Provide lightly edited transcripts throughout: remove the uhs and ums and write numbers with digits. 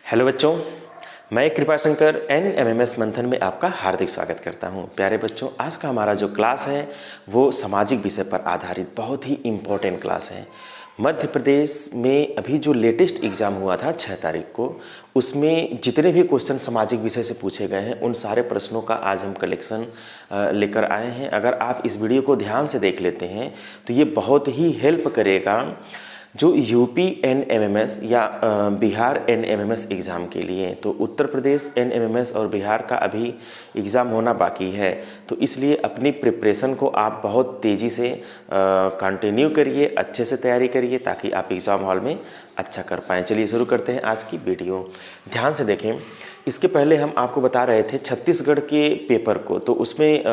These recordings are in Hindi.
हेलो बच्चों, मैं कृपाशंकर NMMS मंथन में आपका हार्दिक स्वागत करता हूं। प्यारे बच्चों, आज का हमारा जो क्लास है वो सामाजिक विषय पर आधारित बहुत ही इम्पोर्टेंट क्लास है। मध्य प्रदेश में अभी जो लेटेस्ट एग्ज़ाम हुआ था 6 तारीख को, उसमें जितने भी क्वेश्चन सामाजिक विषय से पूछे गए हैं उन सारे प्रश्नों का आज हम कलेक्शन लेकर आए हैं। अगर आप इस वीडियो को ध्यान से देख लेते हैं तो ये बहुत ही हेल्प करेगा जो यूपी NMMS या बिहार NMMS एग्ज़ाम के लिए। तो उत्तर प्रदेश NMMS और बिहार का अभी एग्ज़ाम होना बाकी है, तो इसलिए अपनी प्रिपरेशन को आप बहुत तेज़ी से कंटिन्यू करिए, अच्छे से तैयारी करिए ताकि आप एग्ज़ाम हॉल में अच्छा कर पाएँ। चलिए शुरू करते हैं आज की वीडियो। ध्यान से देखें, इसके पहले हम आपको बता रहे थे छत्तीसगढ़ के पेपर को, तो उसमें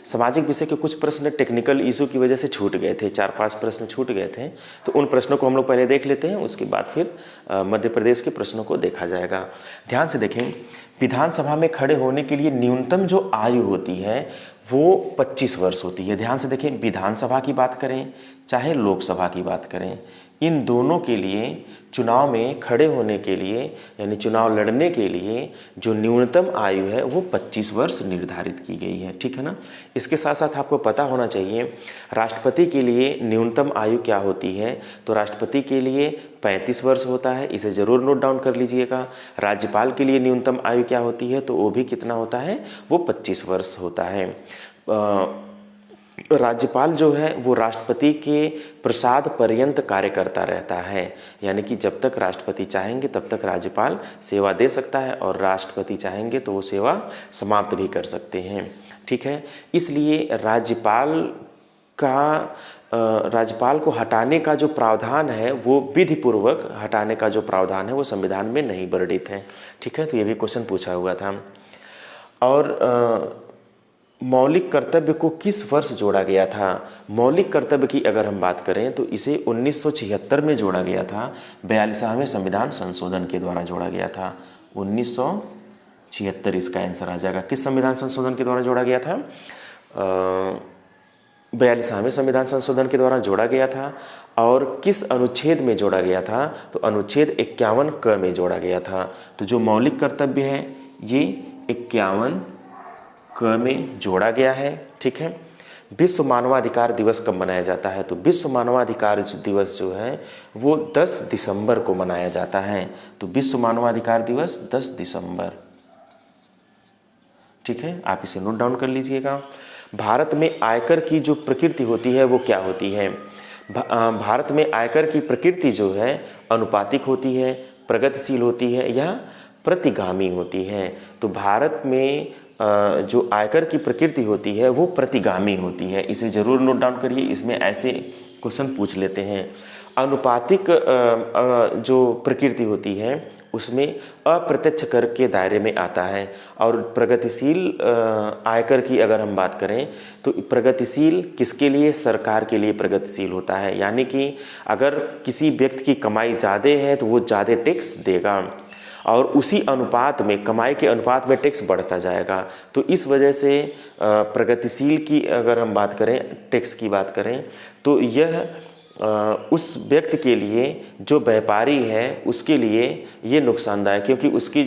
सामाजिक विषय के कुछ प्रश्न टेक्निकल इशू की वजह से छूट गए थे, 4-5 प्रश्न छूट गए थे। तो उन प्रश्नों को हम लोग पहले देख लेते हैं, उसके बाद फिर मध्य प्रदेश के प्रश्नों को देखा जाएगा। ध्यान से देखें, विधानसभा में खड़े होने के लिए न्यूनतम जो आयु होती है वो 25 वर्ष होती है। ध्यान से देखें, विधानसभा की बात करें चाहे लोकसभा की बात करें, इन दोनों के लिए चुनाव में खड़े होने के लिए यानी चुनाव लड़ने के लिए जो न्यूनतम आयु है वो 25 वर्ष निर्धारित की गई है। ठीक है ना। इसके साथ साथ आपको पता होना चाहिए राष्ट्रपति के लिए न्यूनतम आयु क्या होती है। तो राष्ट्रपति के लिए 35 वर्ष होता है, इसे ज़रूर नोट डाउन कर लीजिएगा। राज्यपाल के लिए न्यूनतम आयु क्या होती है, तो वो भी कितना होता है, वो 25 वर्ष होता है। राज्यपाल जो है वो राष्ट्रपति के प्रसाद पर्यंत कार्य करता रहता है, यानी कि जब तक राष्ट्रपति चाहेंगे तब तक राज्यपाल सेवा दे सकता है और राष्ट्रपति चाहेंगे तो वो सेवा समाप्त भी कर सकते हैं। ठीक है, इसलिए राज्यपाल को हटाने का जो प्रावधान है वो विधिपूर्वक हटाने का जो प्रावधान है वो संविधान में नहीं वर्णित है। ठीक है, तो ये भी क्वेश्चन पूछा हुआ था। और मौलिक कर्तव्य को किस वर्ष जोड़ा गया था। मौलिक कर्तव्य की अगर हम बात करें तो इसे 1976 में जोड़ा गया था, 42वें संविधान संशोधन के द्वारा जोड़ा गया था। 1976 इसका आंसर आ जाएगा। किस संविधान संशोधन के द्वारा जोड़ा गया था, 42वें संविधान संशोधन के द्वारा जोड़ा गया था। और किस अनुच्छेद में जोड़ा गया था, तो अनुच्छेद 51 क में जोड़ा गया था। तो जो मौलिक कर्तव्य है ये 51 क में जोड़ा गया है। ठीक है, विश्व मानवाधिकार दिवस कब मनाया जाता है, तो विश्व मानवाधिकार दिवस जो है वो 10 दिसंबर को मनाया जाता है। तो विश्व मानवाधिकार दिवस 10 दिसंबर। ठीक है, आप इसे नोट डाउन कर लीजिएगा। भारत में आयकर की जो प्रकृति होती है वो क्या होती है। भारत में आयकर की प्रकृति जो है अनुपातिक होती है, प्रगतिशील होती है या प्रतिगामी होती है। तो भारत में जो आयकर की प्रकृति होती है वो प्रतिगामी होती है, इसे ज़रूर नोट डाउन करिए। इसमें ऐसे क्वेश्चन पूछ लेते हैं। अनुपातिक जो प्रकृति होती है उसमें अप्रत्यक्ष कर के दायरे में आता है। और प्रगतिशील आयकर की अगर हम बात करें तो प्रगतिशील किसके लिए, सरकार के लिए प्रगतिशील होता है। यानी कि अगर किसी व्यक्ति की कमाई ज़्यादा है तो वो ज़्यादा टैक्स देगा और उसी अनुपात में, कमाई के अनुपात में टैक्स बढ़ता जाएगा। तो इस वजह से प्रगतिशील की अगर हम बात करें, टैक्स की बात करें, तो यह उस व्यक्ति के लिए जो व्यापारी है उसके लिए ये नुकसानदायक, क्योंकि उसकी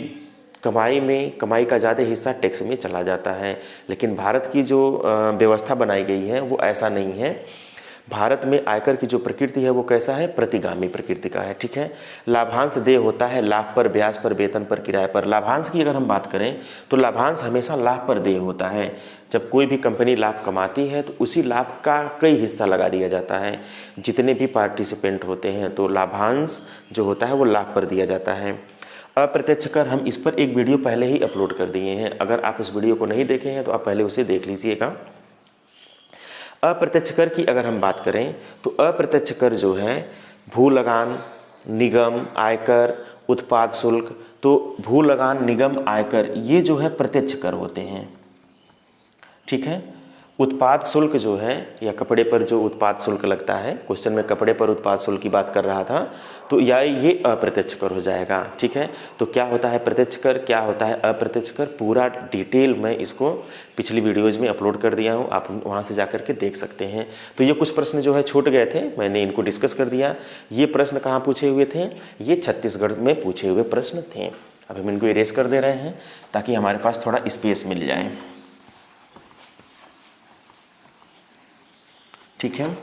कमाई का ज़्यादा हिस्सा टैक्स में चला जाता है। लेकिन भारत की जो व्यवस्था बनाई गई है वो ऐसा नहीं है। भारत में आयकर की जो प्रकृति है वो कैसा है, प्रतिगामी प्रकृति का है। ठीक है, लाभांश देय होता है लाभ पर, ब्याज पर, वेतन पर, किराए पर। लाभांश की अगर हम बात करें तो लाभांश हमेशा लाभ पर देय होता है। जब कोई भी कंपनी लाभ कमाती है तो उसी लाभ का कई हिस्सा लगा दिया जाता है। जितने भी पार्टिसिपेंट होते हैं तो लाभांश जो होता है वो लाभ पर दिया जाता है। अप्रत्यक्ष कर, हम इस पर एक वीडियो पहले ही अपलोड कर दिए हैं, अगर आप उस वीडियो को नहीं देखे हैं तो आप पहले उसे देख लीजिएगा। अप्रत्यक्ष कर की अगर हम बात करें तो अप्रत्यक्ष कर जो है भू लगान, निगम, आयकर, उत्पाद शुल्क। तो भू लगान, निगम, आयकर ये जो है प्रत्यक्ष कर होते हैं। ठीक है, उत्पाद शुल्क जो है या कपड़े पर जो उत्पाद शुल्क लगता है, क्वेश्चन में कपड़े पर उत्पाद शुल्क की बात कर रहा था, तो या ये अप्रत्यक्ष कर हो जाएगा। ठीक है, तो क्या होता है प्रत्यक्ष कर, क्या होता है अप्रत्यक्ष कर, पूरा डिटेल मैं इसको पिछली वीडियोज़ में अपलोड कर दिया हूँ, आप वहाँ से जा कर के देख सकते हैं। तो ये कुछ प्रश्न जो है छूट गए थे, मैंने इनको डिस्कस कर दिया। ये प्रश्न कहाँ पूछे हुए थे, ये छत्तीसगढ़ में पूछे हुए प्रश्न थे। अब हम इनको इरेज कर दे रहे हैं ताकि हमारे पास थोड़ा स्पेस मिल जाए। ठीक है,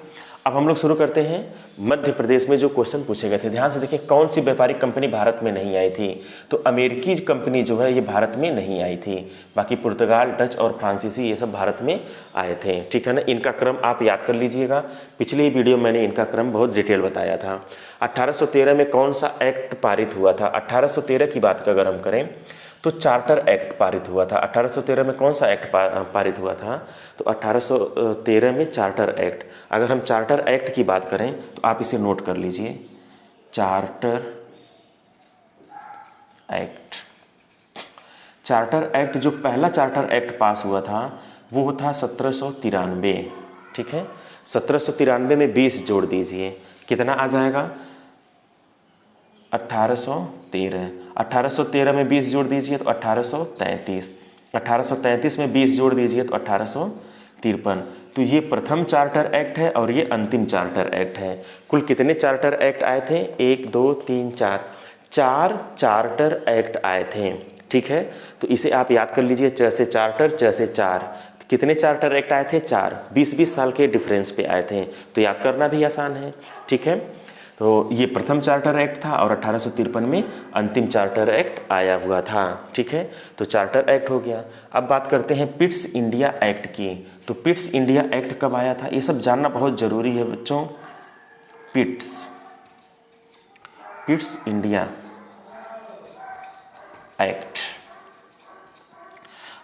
अब हम लोग शुरू करते हैं। मध्य प्रदेश में जो क्वेश्चन पूछे गए थे, ध्यान से देखिए, कौन सी व्यापारिक कंपनी भारत में नहीं आई थी, तो अमेरिकी कंपनी जो है ये भारत में नहीं आई थी, बाकी पुर्तगाल, डच और फ्रांसीसी ये सब भारत में आए थे। ठीक है ना, इनका क्रम आप याद कर लीजिएगा, पिछली वीडियो मैंने इनका क्रम बहुत डिटेल बताया था। 1813 में कौन सा एक्ट पारित हुआ था, 1813 की बात का अगर हम करें तो चार्टर एक्ट पारित हुआ था। 1813 में कौन सा एक्ट पारित हुआ था, तो 1813 में चार्टर एक्ट। अगर हम चार्टर एक्ट की बात करें तो आप इसे नोट कर लीजिए, चार्टर एक्ट। चार्टर एक्ट, जो पहला चार्टर एक्ट पास हुआ था वो था 1793। ठीक है, 1793 में 20 जोड़ दीजिए, कितना आ जाएगा, 1813। 1813 में 20 जोड़ दीजिए तो 1833। 1833 में 20 जोड़ दीजिए तो 1853। तो ये प्रथम चार्टर एक्ट है और ये अंतिम चार्टर एक्ट है। कुल कितने चार्टर एक्ट आए थे, 1 2 3 4, 4 चार्टर एक्ट आए थे। ठीक है, तो इसे आप याद कर लीजिए, जैसे चार्टर जैसे 4, कितने चार्टर एक्ट आए थे, 4, 20-20 साल के डिफरेंस पे आए थे, तो याद करना भी आसान है। ठीक है, तो ये प्रथम चार्टर एक्ट था और 1853 में अंतिम चार्टर एक्ट आया हुआ था। ठीक है, तो चार्टर एक्ट हो गया। अब बात करते हैं पिट्स इंडिया एक्ट की। तो पिट्स इंडिया एक्ट कब आया था, ये सब जानना बहुत ज़रूरी है बच्चों। पिट्स इंडिया एक्ट,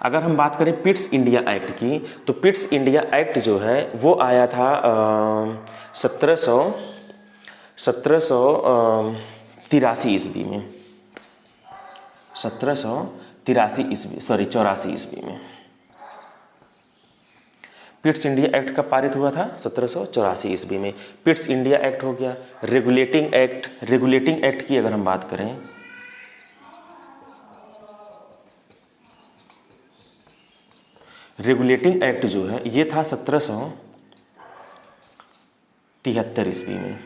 अगर हम बात करें पिट्स इंडिया एक्ट की, तो पिट्स इंडिया एक्ट जो है वो आया था 1783 ईस्वी में, 1783 ईस्वी, सॉरी 84 ईस्वी में। पिट्स इंडिया एक्ट कब पारित हुआ था, 1784 ईस्वी में पिट्स इंडिया एक्ट हो गया। रेगुलेटिंग एक्ट, रेगुलेटिंग एक्ट की अगर हम बात करें, रेगुलेटिंग एक्ट जो है ये था 1773 ईस्वी में,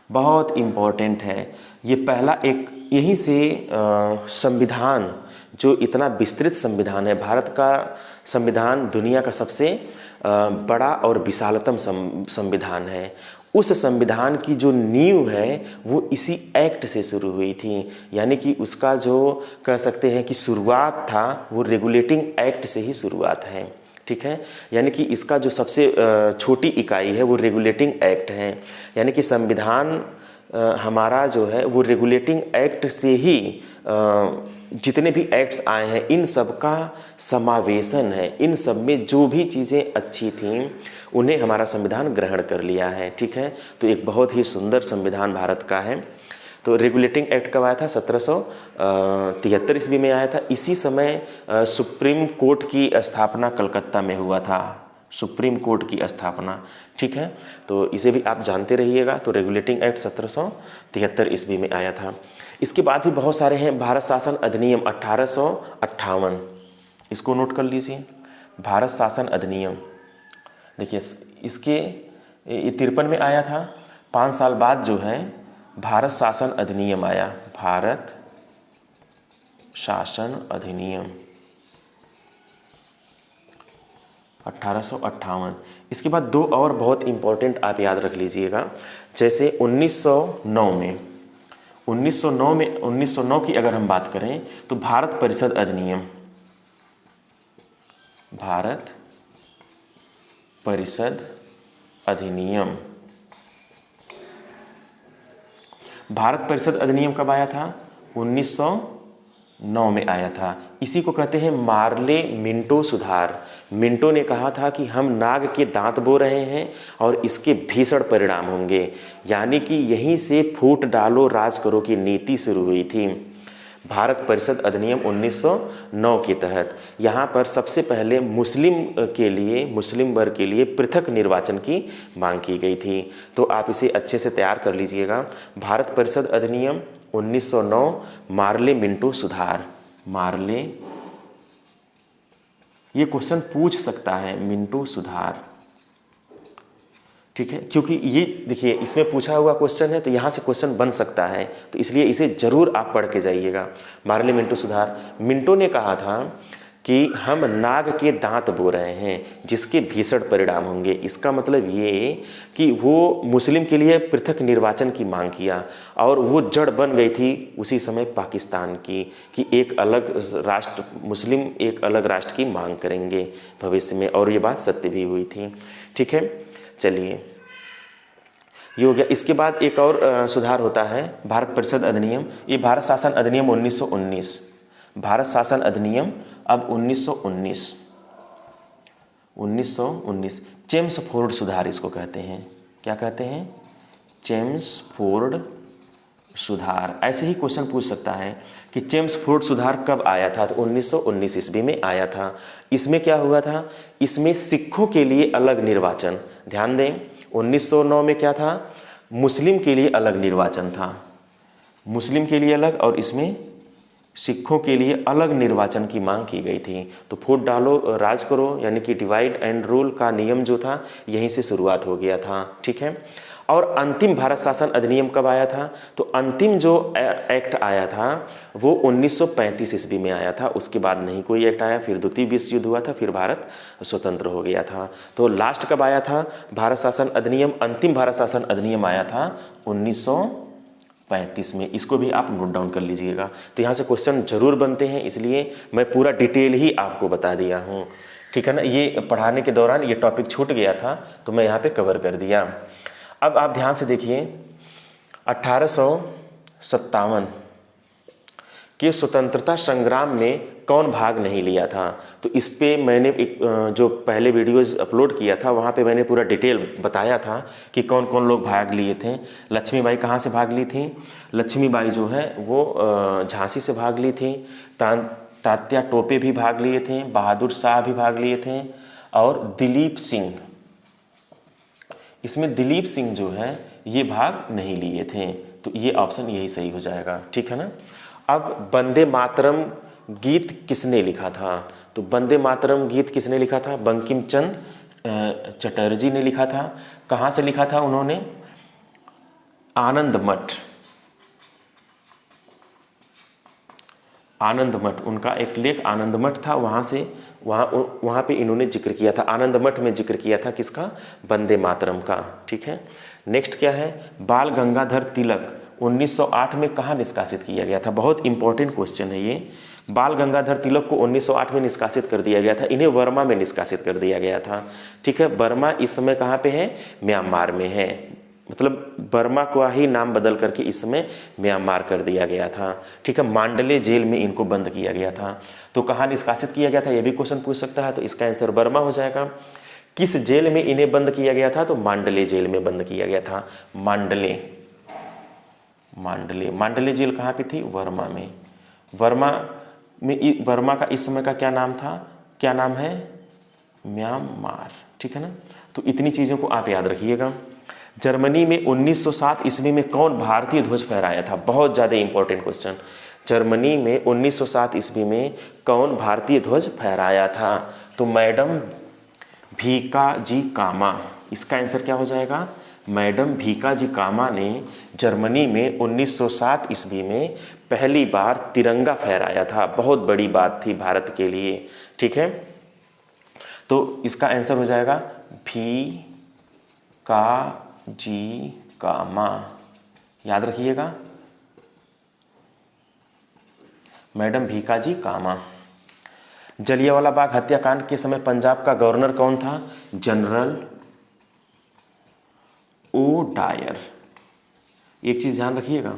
बहुत इम्पोर्टेंट है। ये पहला एक, यहीं से संविधान, जो इतना विस्तृत संविधान है, भारत का संविधान दुनिया का सबसे बड़ा और विशालतम संविधान है, उस संविधान की जो नींव है वो इसी एक्ट से शुरू हुई थी। यानी कि उसका जो कह सकते हैं कि शुरुआत था वो रेगुलेटिंग एक्ट से ही शुरुआत है। ठीक है, यानी कि इसका जो सबसे छोटी इकाई है वो रेगुलेटिंग एक्ट है। यानी कि संविधान हमारा जो है वो रेगुलेटिंग एक्ट से ही जितने भी एक्ट्स आए हैं इन सब का समावेशन है। इन सब में जो भी चीज़ें अच्छी थीं उन्हें हमारा संविधान ग्रहण कर लिया है। ठीक है, तो एक बहुत ही सुंदर संविधान भारत का है। तो रेगुलेटिंग एक्ट कब आया था, 1773 ईस्वी में आया था। इसी समय सुप्रीम कोर्ट की स्थापना कलकत्ता में हुआ था, सुप्रीम कोर्ट की स्थापना। ठीक है, तो इसे भी आप जानते रहिएगा। तो रेगुलेटिंग एक्ट 1773 ईस्वी में आया था। इसके बाद भी बहुत सारे हैं। भारत शासन अधिनियम 1858, इसको नोट कर लीजिए। भारत शासन अधिनियम, देखिए इसके 53 में आया था। 5 साल बाद जो है भारत शासन अधिनियम आया, भारत शासन अधिनियम 1858। इसके बाद 2 और बहुत इम्पोर्टेंट आप याद रख लीजिएगा, जैसे 1909 की अगर हम बात करें तो भारत परिषद अधिनियम, भारत परिषद अधिनियम, भारत परिषद अधिनियम कब आया था, 1909 में आया था। इसी को कहते हैं मार्ले मिंटो सुधार। मिंटो ने कहा था कि हम नाग के दांत बो रहे हैं और इसके भीषण परिणाम होंगे, यानी कि यहीं से फूट डालो राज करो की नीति शुरू हुई थी। भारत परिषद अधिनियम 1909 के तहत यहाँ पर सबसे पहले मुस्लिम वर्ग के लिए पृथक निर्वाचन की मांग की गई थी। तो आप इसे अच्छे से तैयार कर लीजिएगा। भारत परिषद अधिनियम 1909, मार्ले मिंटो सुधार। मार्ले, ये क्वेश्चन पूछ सकता है, मिंटो सुधार, ठीक है, क्योंकि ये देखिए इसमें पूछा हुआ क्वेश्चन है तो यहाँ से क्वेश्चन बन सकता है, तो इसलिए इसे जरूर आप पढ़ के जाइएगा। मार्ले मिंटो सुधार। मिंटो ने कहा था कि हम नाग के दांत बो रहे हैं जिसके भीषण परिणाम होंगे। इसका मतलब ये कि वो मुस्लिम के लिए पृथक निर्वाचन की मांग किया और वो जड़ बन गई थी उसी समय पाकिस्तान की, कि एक अलग राष्ट्र, मुस्लिम एक अलग राष्ट्र की मांग करेंगे भविष्य में, और ये बात सत्य भी हुई थी। ठीक है, चलिए ये हो गया। इसके बाद एक और सुधार होता है भारत परिषद अधिनियम। ये भारत शासन अधिनियम 1919, भारत शासन अधिनियम अब 1919 चेम्सफोर्ड सुधार इसको कहते हैं। क्या कहते हैं? चेम्सफोर्ड सुधार। ऐसे ही क्वेश्चन पूछ सकता है कि चेम्सफोर्ड सुधार कब आया था, तो 1919 ईस्वी में आया था। इसमें क्या हुआ था? इसमें सिखों के लिए अलग निर्वाचन, ध्यान दें 1909 में क्या था? मुस्लिम के लिए अलग निर्वाचन था, मुस्लिम के लिए अलग, और इसमें सिखों के लिए अलग निर्वाचन की मांग की गई थी। तो वोट डालो राज करो, यानी कि डिवाइड एंड रूल का नियम जो था यहीं से शुरुआत हो गया था। ठीक है, और अंतिम भारत शासन अधिनियम कब आया था? तो अंतिम जो एक्ट आया था वो 1935 ईस्वी में आया था। उसके बाद नहीं कोई एक्ट आया, फिर द्वितीय विश्व युद्ध हुआ था, फिर भारत स्वतंत्र हो गया था। तो लास्ट कब आया था भारत शासन अधिनियम? अंतिम भारत शासन अधिनियम आया था 1935 में। इसको भी आप नोट डाउन कर लीजिएगा। तो यहाँ से क्वेश्चन जरूर बनते हैं, इसलिए मैं पूरा डिटेल ही आपको बता दिया हूँ। ठीक है ना, ये पढ़ाने के दौरान ये टॉपिक छूट गया था तो मैं यहाँ पे कवर कर दिया। अब आप ध्यान से देखिए, 1857 के स्वतंत्रता संग्राम में कौन भाग नहीं लिया था? तो इस पे मैंने एक जो पहले वीडियोज़ अपलोड किया था वहाँ पे मैंने पूरा डिटेल बताया था कि कौन कौन लोग भाग लिए थे। लक्ष्मीबाई कहाँ से भाग ली थी? लक्ष्मीबाई जो है वो झांसी से भाग ली थी। तात्या टोपे भी भाग लिए थे, बहादुर शाह भी भाग लिए थे, और दिलीप सिंह, इसमें दिलीप सिंह जो है ये भाग नहीं लिए थे। तो ये ऑप्शन यही सही हो जाएगा। ठीक है ना। अब वंदे मातरम गीत किसने लिखा था? तो वंदे मातरम गीत किसने लिखा था? बंकिम चंद्र चटर्जी ने लिखा था। कहाँ से लिखा था उन्होंने? आनंद मठ, आनंद मठ, उनका एक लेख आनंद मठ था, वहाँ पे इन्होंने जिक्र किया था, आनंद मठ में जिक्र किया था किसका? वंदे मातरम का। ठीक है, नेक्स्ट क्या है? बाल गंगाधर तिलक 1908 में कहाँ निष्कासित किया गया था? बहुत इंपॉर्टेंट क्वेश्चन है ये। बाल गंगाधर तिलक को 1908 में निष्कासित कर दिया गया था, इन्हें बर्मा में निष्कासित कर दिया गया था। ठीक है, बर्मा इस समय कहाँ पे है? म्यांमार में है, मतलब बर्मा को ही नाम बदल करके इस समय म्यांमार कर दिया गया था। ठीक है, मांडले जेल में इनको बंद किया गया था। तो कहाँ निष्कासित किया गया था ये भी क्वेश्चन पूछ सकता है, तो इसका आंसर बर्मा हो जाएगा। किस जेल में इन्हें बंद किया गया था? तो मांडले जेल में बंद किया गया था। मांडले, मांडले, मांडले जेल कहाँ पे थी? बर्मा में। बर्मा का इस समय का क्या नाम था? क्या नाम है? म्यांमार। ठीक है ना। तो इतनी चीज़ों को आप याद रखिएगा। जर्मनी में 1907 ईस्वी में कौन भारतीय ध्वज फहराया था? बहुत ज़्यादा इंपॉर्टेंट क्वेश्चन। जर्मनी में 1907 ईस्वी में कौन भारतीय ध्वज फहराया था? तो मैडम भीकाजी कामा। इसका आंसर क्या हो जाएगा? मैडम भीकाजी कामा ने जर्मनी में 1907 ईस्वी में पहली बार तिरंगा फहराया था। बहुत बड़ी बात थी भारत के लिए। ठीक है, तो इसका आंसर हो जाएगा भीकाजी कामा। याद रखिएगा, मैडम भीकाजी कामा। जलियांवाला बाग हत्याकांड के समय पंजाब का गवर्नर कौन था? General O Dyer. एक चीज ध्यान रखिएगा,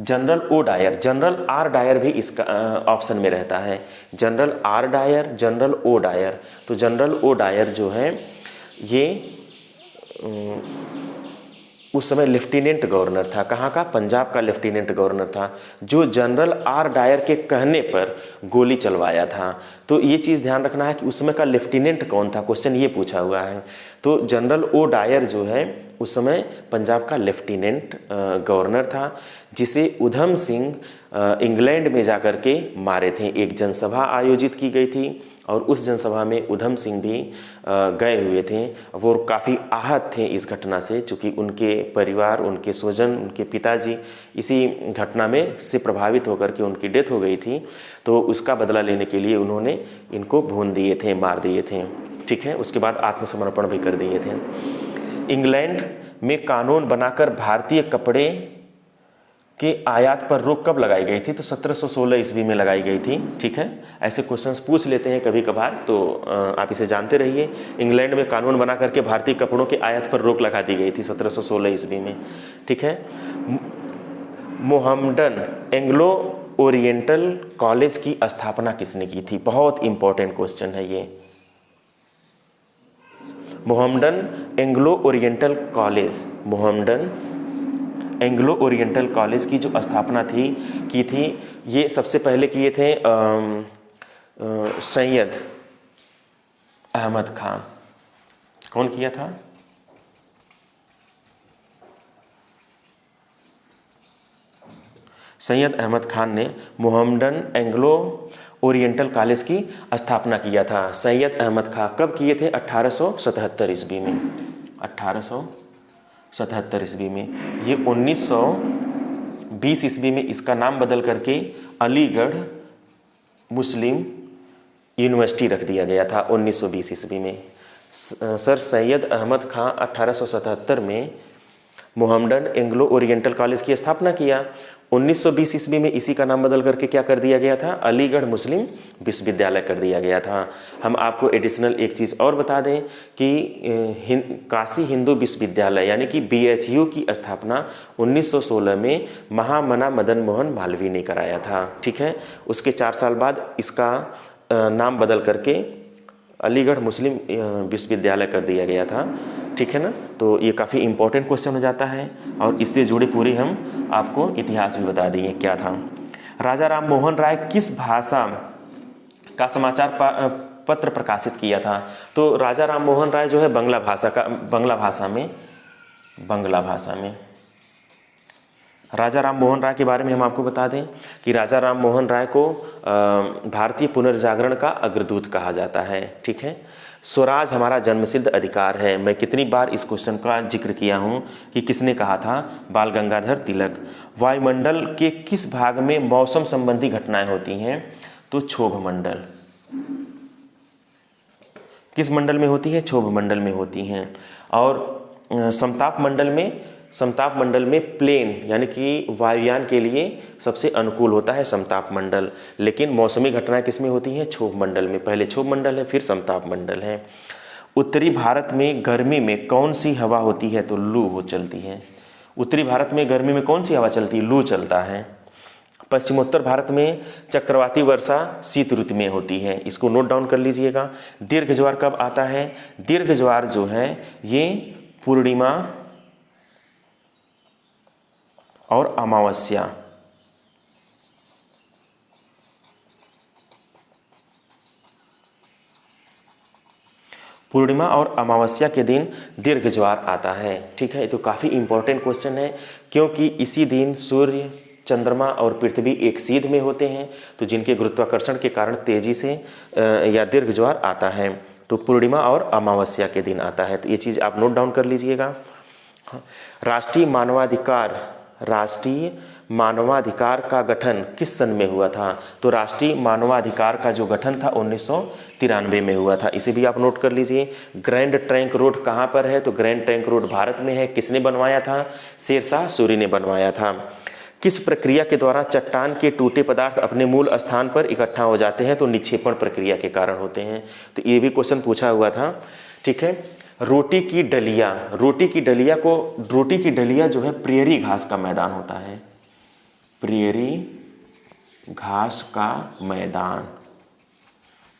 general O Dyer, general R Dyer भी इसका ऑप्शन में रहता है। General R Dyer, general O Dyer. तो जनरल ओ डायर जो है उस समय लेफ्टिनेंट गवर्नर था। कहाँ का? पंजाब का लेफ्टिनेंट गवर्नर था, जो जनरल आर डायर के कहने पर गोली चलवाया था। तो ये चीज़ ध्यान रखना है कि उस समय का लेफ्टिनेंट कौन था, क्वेश्चन ये पूछा हुआ है। तो जनरल ओ डायर जो है उस समय पंजाब का लेफ्टिनेंट गवर्नर था, जिसे उधम सिंह इंग्लैंड में जाकर के मारे थे। एक जनसभा आयोजित की गई थी और उस जनसभा में उधम सिंह भी गए हुए थे। वो काफ़ी आहत थे इस घटना से, चूँकि उनके परिवार, उनके स्वजन, उनके पिताजी इसी घटना में से प्रभावित होकर के उनकी डेथ हो गई थी। तो उसका बदला लेने के लिए उन्होंने इनको भून दिए थे, मार दिए थे। ठीक है, उसके बाद आत्मसमर्पण भी कर दिए थे। इंग्लैंड में कानून बनाकर भारतीय कपड़े के आयात पर रोक कब लगाई गई थी? तो 1716 ईस्वी में लगाई गई थी। ठीक है, ऐसे क्वेश्चंस पूछ लेते हैं कभी कभार, तो आप इसे जानते रहिए। इंग्लैंड में कानून बना करके भारतीय कपड़ों के आयात पर रोक लगा दी गई थी 1716 ईस्वी में। ठीक है, मोहम्मडन एंग्लो ओरिएंटल कॉलेज की स्थापना किसने की थी? बहुत इंपॉर्टेंट क्वेश्चन है ये। Mohammedan Anglo oriental college, Mohammedan Anglo oriental college की जो स्थापना की थी, ये सबसे पहले किए थे सैयद अहमद खान। कौन किया था? सैयद अहमद खान ने मोहम्मडन एंग्लो ओरिएंटल कॉलेज की स्थापना किया था। सैयद अहमद खान कब किए थे? 1877 ईस्वी में। 1877 ईस्वी में। ये 1920 ईस्वी में इसका नाम बदल करके अलीगढ़ मुस्लिम यूनिवर्सिटी रख दिया गया था 1920 ईस्वी में। सर सैयद अहमद खां 1877 में मोहम्मडन एंग्लो ओरिएंटल कॉलेज की स्थापना किया। 1920 ईस्वी में इसी का नाम बदल करके क्या कर दिया गया था? अलीगढ़ मुस्लिम विश्वविद्यालय कर दिया गया था। हम आपको एडिशनल एक चीज़ और बता दें कि काशी हिंदू विश्वविद्यालय यानी कि BHU की स्थापना 1916 में महामना मदन मोहन मालवीय ने कराया था। ठीक है, उसके 4 साल बाद इसका नाम बदल करके अलीगढ़ मुस्लिम विश्वविद्यालय कर दिया गया था। ठीक है ना, तो ये काफ़ी इंपॉर्टेंट क्वेश्चन हो जाता है और इससे जुड़ी पूरी हम आपको इतिहास भी बता देंगे क्या था। राजा राम मोहन राय किस भाषा का समाचार पत्र प्रकाशित किया था? तो राजा राम मोहन राय जो है बंगला भाषा में राजा राम मोहन राय के बारे में हम आपको बता दें कि राजा राम मोहन राय को भारतीय पुनर्जागरण का अग्रदूत कहा जाता है। ठीक है, स्वराज हमारा जन्मसिद्ध अधिकार है। मैं कितनी बार इस क्वेश्चन का जिक्र किया हूँ कि किसने कहा था? बाल गंगाधर तिलक। वायुमंडल के किस भाग में मौसम संबंधी घटनाएं होती हैं? तो क्षोभ मंडल। किस मंडल में होती है? क्षोभ मंडल में होती हैं। और समताप मंडल में प्लेन यानी कि वायुयान के लिए सबसे अनुकूल होता है समताप मंडल। लेकिन मौसमी घटनाएं किस में होती हैं? क्षोभ मंडल में। पहले क्षोभ मंडल है, फिर समताप मंडल है। उत्तरी भारत में गर्मी में कौन सी हवा होती है? तो लू वो चलती है। उत्तरी भारत में गर्मी में कौन सी हवा चलती है? लू चलता है। पश्चिमोत्तर भारत में चक्रवाती वर्षा शीत ऋतु में होती है। इसको नोट डाउन कर लीजिएगा। दीर्घ ज्वार कब आता है? दीर्घ ज्वार जो है ये पूर्णिमा और अमावस्या के दिन दीर्घ ज्वार आता है। ठीक है, ये तो काफ़ी इंपॉर्टेंट क्वेश्चन है क्योंकि इसी दिन सूर्य, चंद्रमा और पृथ्वी एक सीध में होते हैं, तो जिनके गुरुत्वाकर्षण के कारण तेजी से या दीर्घ ज्वार आता है। तो पूर्णिमा और अमावस्या के दिन आता है। तो ये चीज़ आप नोट डाउन कर लीजिएगा। राष्ट्रीय मानवाधिकार का गठन किस सन में हुआ था? तो राष्ट्रीय मानवाधिकार का जो गठन था 1993 में हुआ था। इसे भी आप नोट कर लीजिए। ग्रैंड ट्रंक रोड कहाँ पर है? तो ग्रैंड ट्रंक रोड भारत में है। किसने बनवाया था? शेरशाह सूरी ने बनवाया था। किस प्रक्रिया के द्वारा चट्टान के टूटे पदार्थ अपने मूल स्थान पर इकट्ठा हो जाते हैं? तो निक्षेपण प्रक्रिया के कारण होते हैं। तो ये भी क्वेश्चन पूछा हुआ था। ठीक है, रोटी की डलिया जो है प्रियरी घास का मैदान होता है। प्रियरी घास का मैदान।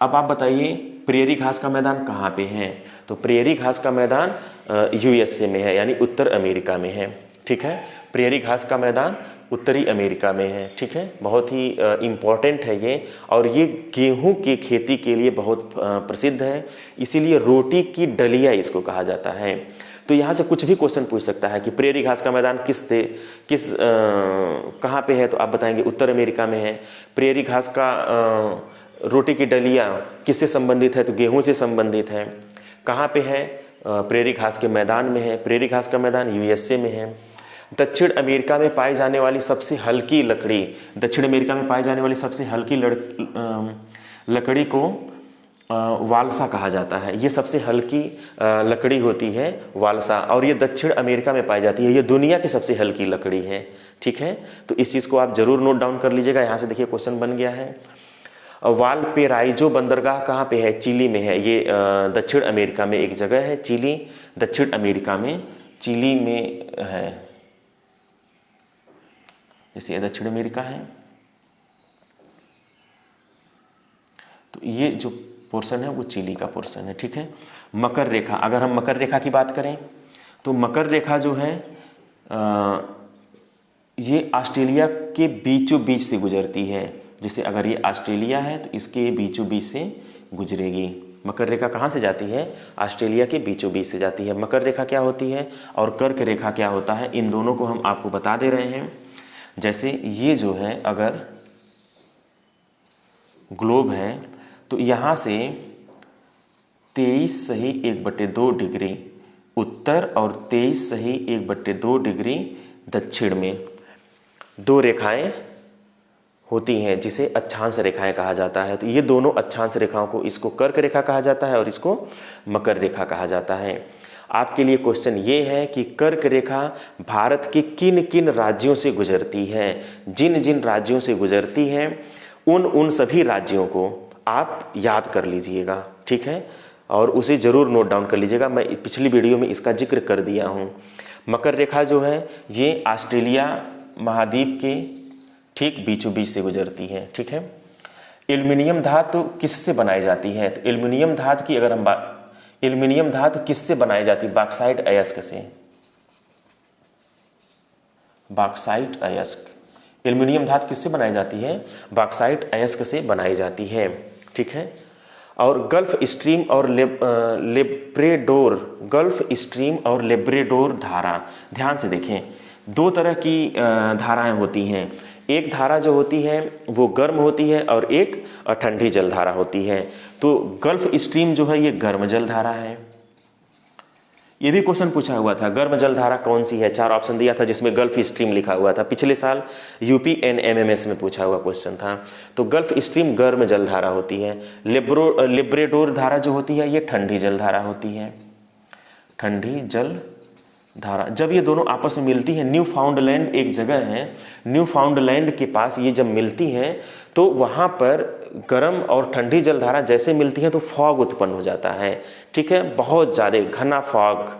अब आप बताइए प्रियरी घास का मैदान कहाँ पे है? तो प्रियरी घास का मैदान यूएसए में है, यानी उत्तर अमेरिका में है। ठीक है, प्रेरी घास का मैदान उत्तरी अमेरिका में है। ठीक है, बहुत ही इम्पॉर्टेंट है ये, और ये गेहूं की खेती के लिए बहुत प्रसिद्ध है, इसीलिए रोटी की डलिया इसको कहा जाता है। तो यहाँ से कुछ भी क्वेश्चन पूछ सकता है कि प्रेरी घास का मैदान कहाँ पे है, तो आप बताएंगे उत्तर अमेरिका में है। प्रेरी घास का रोटी की डलिया किससे संबंधित है, तो गेहूं से संबंधित है। कहाँ पे है, प्रेरी घास के मैदान में है। प्रेरी घास का मैदान यूएसए में है। दक्षिण अमेरिका में पाई जाने वाली सबसे हल्की लकड़ी, दक्षिण अमेरिका में पाई जाने वाली सबसे हल्की लकड़ी को वालसा कहा जाता है। ये सबसे हल्की लकड़ी होती है वालसा, और ये दक्षिण अमेरिका में पाई जाती है। ये दुनिया की सबसे हल्की लकड़ी है। ठीक है, तो इस चीज़ को आप जरूर नोट डाउन कर लीजिएगा। यहाँ से देखिए क्वेश्चन बन गया है। वालपेराइजो बंदरगाह कहाँ पे है, चिली में है। ये दक्षिण अमेरिका में एक जगह है, चिली, दक्षिण अमेरिका में, चिली में है। जैसे दक्षिण अमेरिका है, तो ये जो पोर्शन है वो चिली का पोर्शन है। ठीक है, मकर रेखा, अगर हम मकर रेखा की बात करें तो मकर रेखा जो है ये ऑस्ट्रेलिया के बीचों बीच से गुजरती है। जैसे अगर ये ऑस्ट्रेलिया है तो इसके बीचों बीच से गुजरेगी। मकर रेखा कहाँ से जाती है, ऑस्ट्रेलिया के बीचों बीच से जाती है। मकर रेखा क्या होती है और कर्क रेखा क्या होता है, इन दोनों को हम आपको बता दे रहे हैं। जैसे ये जो है अगर ग्लोब है तो यहाँ से 23.1/2 डिग्री उत्तर और 23.1/2 डिग्री दक्षिण में दो रेखाएं होती हैं, जिसे अक्षांश रेखाएं कहा जाता है। तो ये दोनों अक्षांश रेखाओं को, इसको कर्क रेखा कहा जाता है और इसको मकर रेखा कहा जाता है। आपके लिए क्वेश्चन ये है कि कर्क रेखा भारत के किन किन राज्यों से गुजरती है। जिन जिन राज्यों से गुजरती है उन सभी राज्यों को आप याद कर लीजिएगा। ठीक है, और उसे ज़रूर नोट डाउन कर लीजिएगा। मैं पिछली वीडियो में इसका जिक्र कर दिया हूँ। मकर रेखा जो है ये ऑस्ट्रेलिया महाद्वीप के ठीक बीचों बीच से गुजरती है। ठीक है, एल्युमिनियम धातु किससे बनाई जाती है, तो एल्युमिनियम धातु की अगर हम एल्युमिनियम धातु किससे बनाई जाती है, बॉक्साइट अयस्क से। बॉक्साइट अयस्क, एल्युमिनियम धातु किससे बनाई जाती है, बॉक्साइट अयस्क से बनाई जाती है। ठीक है, और गल्फ स्ट्रीम और लेब्रेडोर, गल्फ स्ट्रीम और लेब्रेडोर धारा, ध्यान से देखें, दो तरह की धाराएं होती हैं। एक धारा जो होती है वो गर्म होती है और एक ठंडी जल धारा होती है। तो गल्फ स्ट्रीम जो है ये गर्म जल धारा है। ये भी क्वेश्चन पूछा हुआ था, गर्म जल धारा कौन सी है, 4 ऑप्शन दिया था जिसमें गल्फ स्ट्रीम लिखा हुआ था। पिछले साल UPNMMS में पूछा हुआ क्वेश्चन था। तो गल्फ स्ट्रीम गर्म जल धारा होती है। लेब्रेडोर धारा जो होती है ये ठंडी जल धारा होती है, ठंडी जल धारा। जब ये दोनों आपस में मिलती है, न्यू फाउंडलैंड एक जगह है, न्यू फाउंडलैंड के पास ये जब मिलती हैं तो वहाँ पर गर्म और ठंडी जल धारा जैसे मिलती है तो फॉग उत्पन्न हो जाता है। ठीक है, बहुत ज़्यादा घना फॉग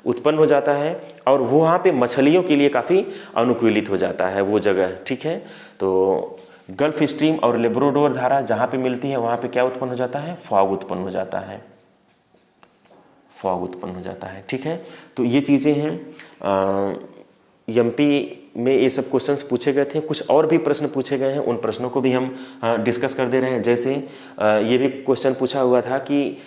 उत्पन्न हो जाता है और वहाँ पे मछलियों के लिए काफ़ी अनुकूलित हो जाता है वो जगह। ठीक है, तो गल्फ स्ट्रीम और लेब्रेडोर धारा जहाँ पे मिलती है वहाँ पे क्या उत्पन्न हो जाता है, फॉग उत्पन्न हो जाता है, फॉग उत्पन्न हो जाता है। ठीक है, तो ये चीज़ें हैं। MP में ये सब क्वेश्चंस पूछे गए थे। कुछ और भी प्रश्न पूछे गए हैं, उन प्रश्नों को भी हम डिस्कस कर दे रहे हैं। जैसे ये भी क्वेश्चन पूछा हुआ था कि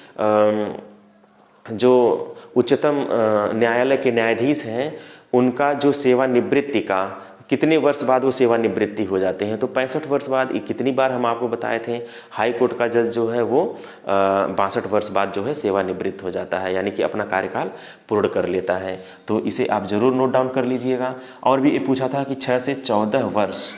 जो उच्चतम न्यायालय के न्यायाधीश हैं उनका जो सेवानिवृत्ति का कितने वर्ष बाद वो सेवानिवृत्ति हो जाते हैं, तो 65 वर्ष बाद। कितनी बार हम आपको बताए थे, हाई कोर्ट का जज जो है वो 62 वर्ष बाद जो है सेवानिवृत्त हो जाता है, यानी कि अपना कार्यकाल पूर्ण कर लेता है। तो इसे आप ज़रूर नोट डाउन कर लीजिएगा। और भी ये पूछा था कि 6 से 14 वर्ष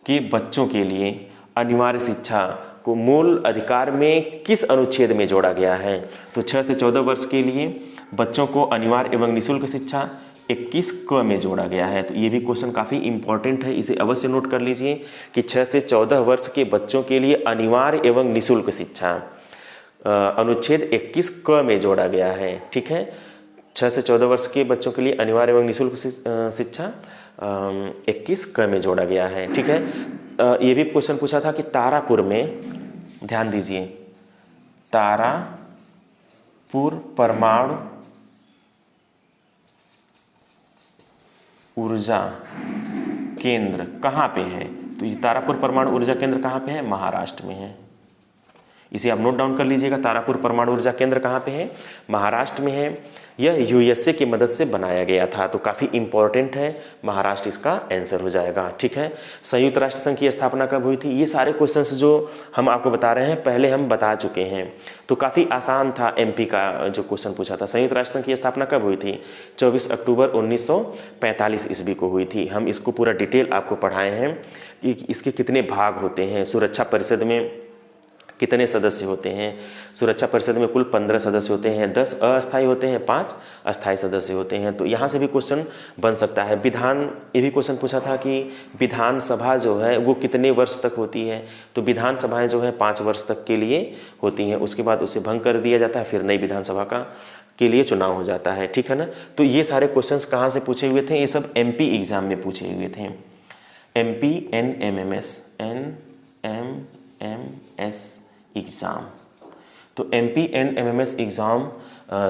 के बच्चों के लिए अनिवार्य शिक्षा को मूल अधिकार में किस अनुच्छेद में जोड़ा गया है, तो 6 से 14 वर्ष के लिए बच्चों को अनिवार्य एवं निःशुल्क शिक्षा 21 क में जोड़ा गया है। तो ये भी क्वेश्चन काफ़ी इंपॉर्टेंट है, इसे अवश्य नोट कर लीजिए कि 6 से 14 वर्ष के बच्चों के लिए अनिवार्य एवं निःशुल्क शिक्षा अनुच्छेद 21 क में जोड़ा गया है। ठीक है, 6 से 14 वर्ष के बच्चों के लिए अनिवार्य एवं निःशुल्क शिक्षा 21 क में जोड़ा गया है। ठीक है, ये भी क्वेश्चन पूछा था कि तारापुर में, ध्यान दीजिए, तारापुर परमाणु ऊर्जा केंद्र कहाँ पे है? तो ये तारापुर परमाणु ऊर्जा केंद्र कहाँ पे है? महाराष्ट्र में है। इसे आप नोट डाउन कर लीजिएगा। तारापुर परमाणु ऊर्जा केंद्र कहाँ पे है? महाराष्ट्र में है। यह यूएसए की मदद से बनाया गया था, तो काफ़ी इंपॉर्टेंट है। महाराष्ट्र इसका आंसर हो जाएगा। ठीक है। संयुक्त राष्ट्र संघ की स्थापना कब हुई थी? ये सारे क्वेश्चंस जो हम आपको बता रहे हैं पहले हम बता चुके हैं, तो काफ़ी आसान था। एमपी का जो क्वेश्चन पूछा था, संयुक्त राष्ट्र संघ की स्थापना कब हुई थी? 24 अक्टूबर 1945 ईस्वी को हुई थी। हम इसको पूरा डिटेल आपको पढ़ाए हैं कि इसके कितने भाग होते हैं, सुरक्षा परिषद में कितने सदस्य होते हैं। सुरक्षा परिषद में कुल 15 सदस्य होते हैं, 10 अस्थायी होते हैं, 5 अस्थायी सदस्य होते हैं। तो यहाँ से भी क्वेश्चन बन सकता है। विधान, ये भी क्वेश्चन पूछा था कि विधानसभा जो है वो कितने वर्ष तक होती है? तो विधानसभाएं जो है 5 वर्ष तक के लिए होती हैं, उसके बाद उसे भंग कर दिया जाता है, फिर नई विधानसभा के लिए चुनाव हो जाता है। ठीक है ना। तो ये सारे क्वेश्चंस कहाँ से पूछे हुए थे? ये सब एमपी एग्जाम में पूछे हुए थे। MP NMMS exam. तो एमपी NMMS एग्ज़ाम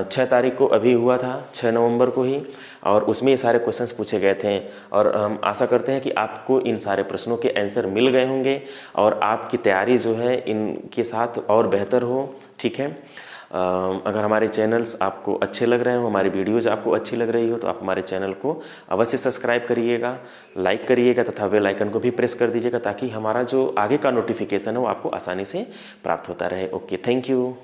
6 तारीख को अभी हुआ था, 6 नवंबर को ही, और उसमें ये सारे क्वेश्चंस पूछे गए थे। और हम आशा करते हैं कि आपको इन सारे प्रश्नों के आंसर मिल गए होंगे और आपकी तैयारी जो है इनके साथ और बेहतर हो। ठीक है। अगर हमारे चैनल्स आपको अच्छे लग रहे हो, हमारी वीडियोज़ आपको अच्छी लग रही हो, तो आप हमारे चैनल को अवश्य सब्सक्राइब करिएगा, लाइक करिएगा तथा बेल आइकन को भी प्रेस कर दीजिएगा, ताकि हमारा जो आगे का नोटिफिकेशन है वो आपको आसानी से प्राप्त होता रहे। Okay, thank you.